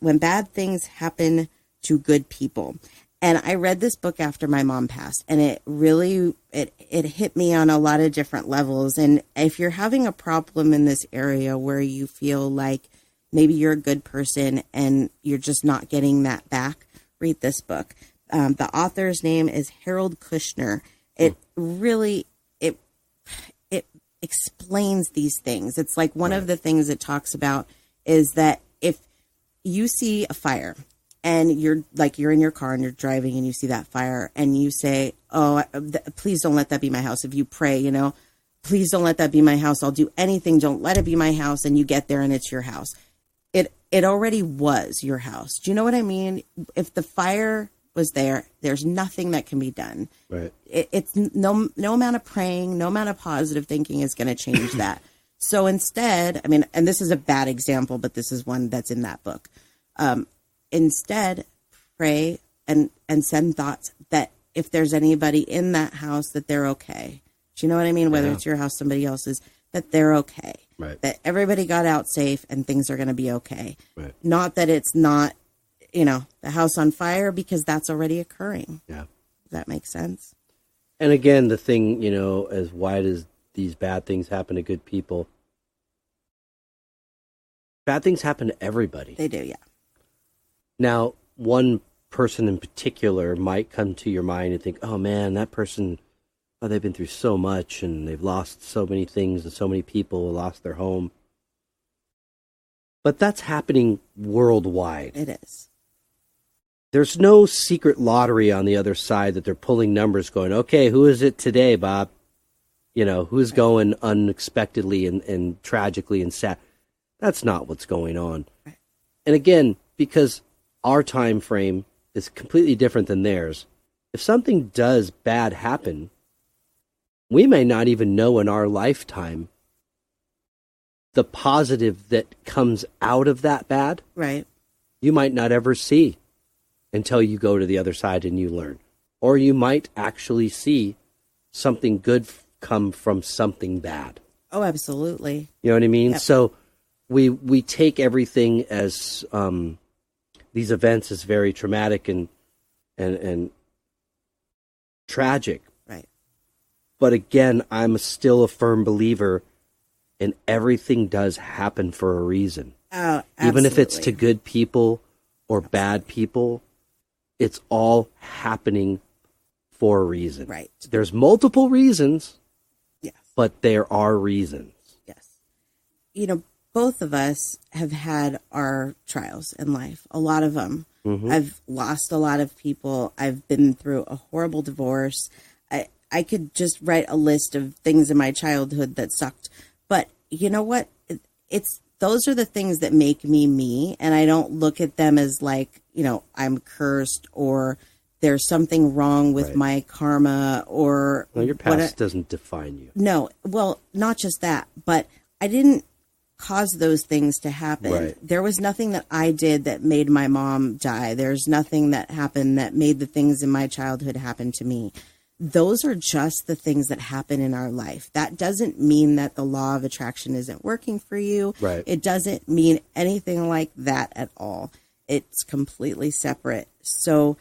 When Bad Things Happen to Good People. And I read this book after my mom passed, and it really, it hit me on a lot of different levels. And if you're having a problem in this area where you feel like maybe you're a good person and you're just not getting that back, read this book. The author's name is Harold Kushner. It really, it explains these things. It's like one of the things it talks about is that if you see a fire and you're in your car and you're driving and you see that fire and you say, oh, please don't let that be my house. If you pray, please don't let that be my house. I'll do anything. Don't let it be my house. And you get there and it's your house. It already was your house. Do you know what I mean? If the fire was there, there's nothing that can be done. Right. It's no amount of praying, no amount of positive thinking is going to change that. So instead, I mean, and this is a bad example, but this is one that's in that book. Instead, pray and send thoughts that if there's anybody in that house, that they're okay. Do you know what I mean? Whether it's your house, somebody else's, that they're okay. Right. That everybody got out safe and things are going to be okay. Right. Not that it's not, the house on fire, because that's already occurring. Yeah. Does that make sense? And again, the thing, as why does these bad things happen to good people? Bad things happen to everybody. They do, yeah. Now, one person in particular might come to your mind and think, oh man, that person, they've been through so much and they've lost so many things and so many people lost their home. But that's happening worldwide. It is. There's no secret lottery on the other side that they're pulling numbers going, okay, who is it today, Bob? Who's going unexpectedly and tragically and sad? That's not what's going on. Right. And again, because our time frame is completely different than theirs, if something does bad happen, we may not even know in our lifetime the positive that comes out of that bad. Right. You might not ever see until you go to the other side and you learn. Or you might actually see something good come from something bad. Oh, absolutely. You know what I mean? Yep. So we take everything as these events as very traumatic and tragic. Right. But again, I'm still a firm believer in everything does happen for a reason. Oh, absolutely. Even if it's to good people or bad people, it's all happening for a reason. Right. There's multiple reasons, yes, but there are reasons. Yes. Both of us have had our trials in life, a lot of them. Mm-hmm. I've lost a lot of people. I've been through a horrible divorce. I could just write a list of things in my childhood that sucked. But you know what? Those are the things that make me me. And I don't look at them as like, I'm cursed or there's something wrong with my karma or... Well, your past doesn't define you. No. Well, not just that, but I didn't cause those things to happen. Right. There was nothing that I did that made my mom die. There's nothing that happened that made the things in my childhood happen to me. Those are just the things that happen in our life. That doesn't mean that the law of attraction isn't working for you. Right. It doesn't mean anything like that at all. It's completely separate. So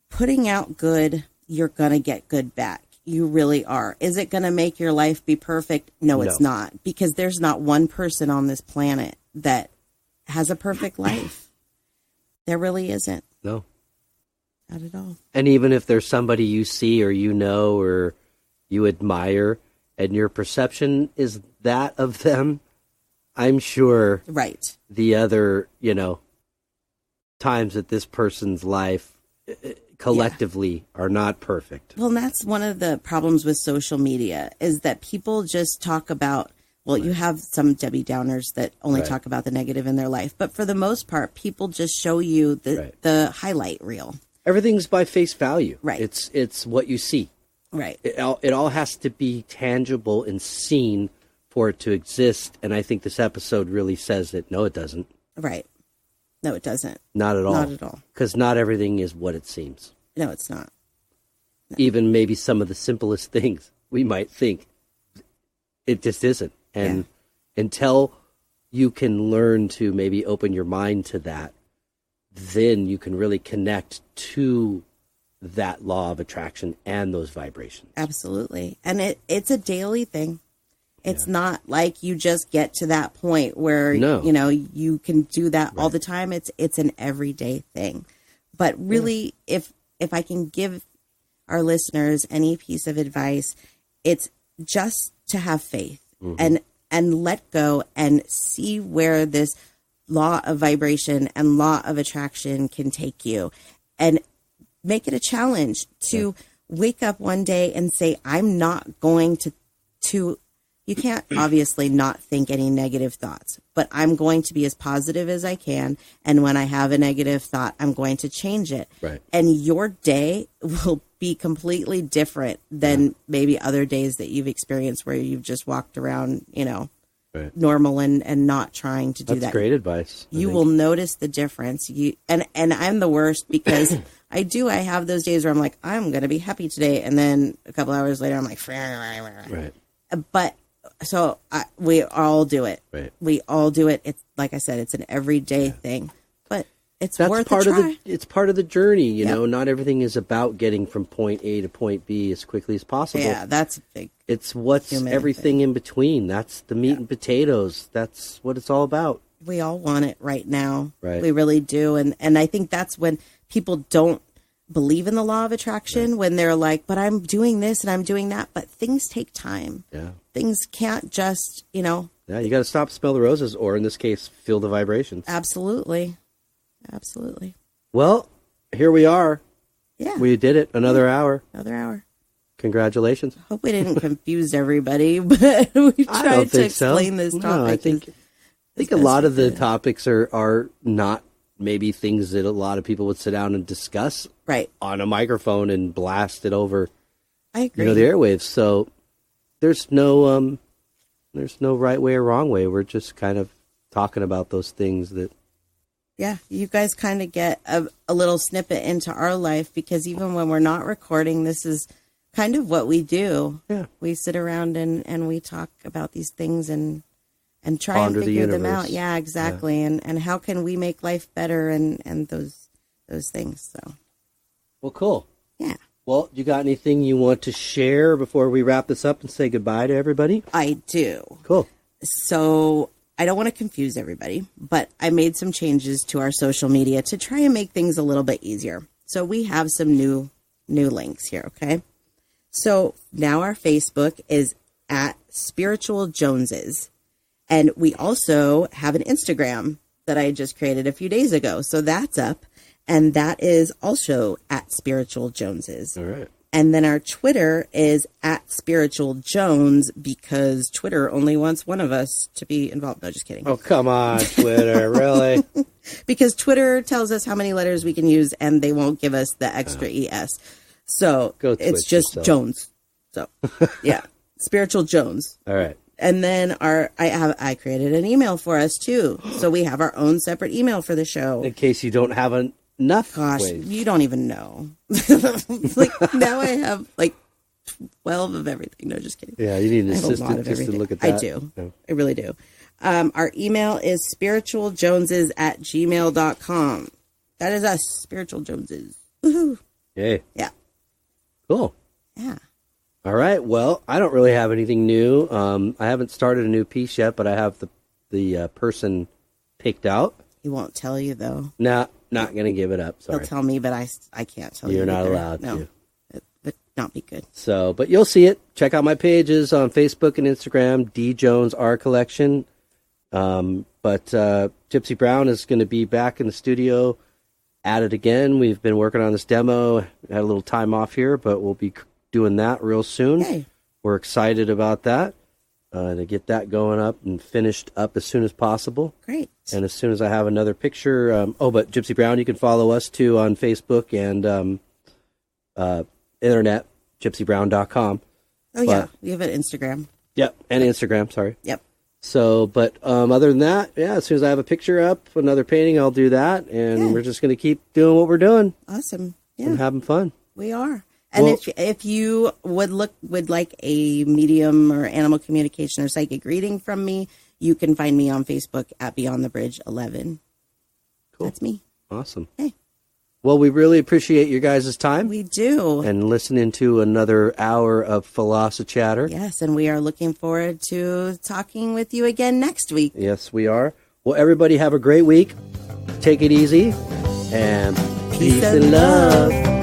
putting out good, you're going to get good back. you really are. Is it going to make your life be perfect? No, it's not, because there's not one person on this planet that has a perfect life. There really isn't. No. Not at all. And even if there's somebody you see or you know or you admire and your perception is that of them, I'm sure the other, times that this person's life collectively are not perfect. Well, and that's one of the problems with social media is that people just talk about, you have some Debbie Downers that only talk about the negative in their life. But for the most part, people just show you the highlight reel. Everything's by face value. Right. It's what you see. Right. It all has to be tangible and seen for it to exist. And I think this episode really says it. No, it doesn't. Right. No, it doesn't. Not at all. Not at all. Because not everything is what it seems. No, it's not. No. Even maybe some of the simplest things we might think, it just isn't. And until you can learn to maybe open your mind to that, then you can really connect to that law of attraction and those vibrations. Absolutely. And it's a daily thing. It's not like you just get to that point where, you can do that all the time. It's an everyday thing. But really, if I can give our listeners any piece of advice, it's just to have faith and let go and see where this law of vibration and law of attraction can take you, and make it a challenge to wake up one day and say, I'm not going to you can't obviously not think any negative thoughts, but I'm going to be as positive as I can. And when I have a negative thought, I'm going to change it. Right. And your day will be completely different than maybe other days that you've experienced where you've just walked around, normal and not trying to do that. That's great advice. You will notice the difference. And I'm the worst because I have those days where I'm like, I'm going to be happy today. And then a couple hours later, I'm like, right. But so we all do it. Right. We all do it. It's like I said, it's an everyday thing, but that's worth part a try. It's part of the journey. You know, not everything is about getting from point A to point B as quickly as possible. Yeah, that's big. It's what's everything in between. That's the meat and potatoes. That's what it's all about. We all want it right now. Right. We really do. And I think that's when people don't believe in the law of attraction, when they're like, but I'm doing this and I'm doing that. But things take time. Yeah. Things can't just, Yeah, you got to stop, smell the roses, or in this case, feel the vibrations. Absolutely. Absolutely. Well, here we are. Yeah. We did it. Another hour. Another hour. Congratulations. Hope we didn't confuse everybody, but we tried to explain this topic. No, I think a lot of the topics are not maybe things that a lot of people would sit down and discuss on a microphone and blast it over. I agree. The airwaves. So there's no right way or wrong way. We're just kind of talking about those things that. Yeah, you guys kind of get a little snippet into our life, because even when we're not recording, this is kind of what we do. Yeah. We sit around and we talk about these things and try and figure them out. Yeah, exactly. Yeah. And how can we make life better and those things. So. Well, cool. Yeah. Well, you got anything you want to share before we wrap this up and say goodbye to everybody? I do. Cool. So I don't want to confuse everybody, but I made some changes to our social media to try and make things a little bit easier. So we have some new links here, okay? So now our Facebook is at Spiritual Joneses. And we also have an Instagram that I just created a few days ago. So that's up. And that is also at Spiritual Joneses. All right. And then our Twitter is at Spiritual Jones, because Twitter only wants one of us to be involved. No, just kidding. Oh, come on, Twitter. Really? Because Twitter tells us how many letters we can use, and they won't give us the extra ES. So it's just yourself. Jones. So, yeah. Spiritual Jones. All right. And then I created an email for us too. So we have our own separate email for the show. In case you don't have enough. Gosh, ways. You don't even know. Now I have 12 of everything. No, just kidding. Yeah, you need an assistant just to look at that. I do. Yeah. I really do. Our email is spiritualjoneses@gmail.com. That is us, Spiritual Joneses. Woohoo. Yay. Yeah. Cool. Yeah. All right. Well, I don't really have anything new. I haven't started a new piece yet, but I have the person picked out. He won't tell you, though. Nah, not going to give it up. Sorry. He'll tell me, but I can't tell you. You're not either. allowed to. It would not be good. So, but you'll see it. Check out my pages on Facebook and Instagram, D Jones Art Collection. But Gypsy Brown is going to be back in the studio at it again. We've been working on this demo. Had a little time off here, but we'll be doing that real soon. Yay. We're excited about that. To get that going up and finished up as soon as possible. Great. And as soon as I have another picture, but Gypsy Brown, you can follow us too on Facebook and internet, gypsybrown.com. Oh, yeah. We have an Instagram. Yep. And Instagram, sorry. Yep. So, but other than that, yeah, as soon as I have a picture up, another painting, I'll do that. And we're just going to keep doing what we're doing. Awesome. Yeah. And having fun. We are. And well, if you would like a medium or animal communication or psychic reading from me, you can find me on Facebook at Beyond the Bridge 11. Cool. That's me. Awesome. Hey. Well, we really appreciate your guys' time. We do. And listening to another hour of Philosophy Chatter. Yes, and we are looking forward to talking with you again next week. Yes, we are. Well, everybody have a great week. Take it easy. And peace and love.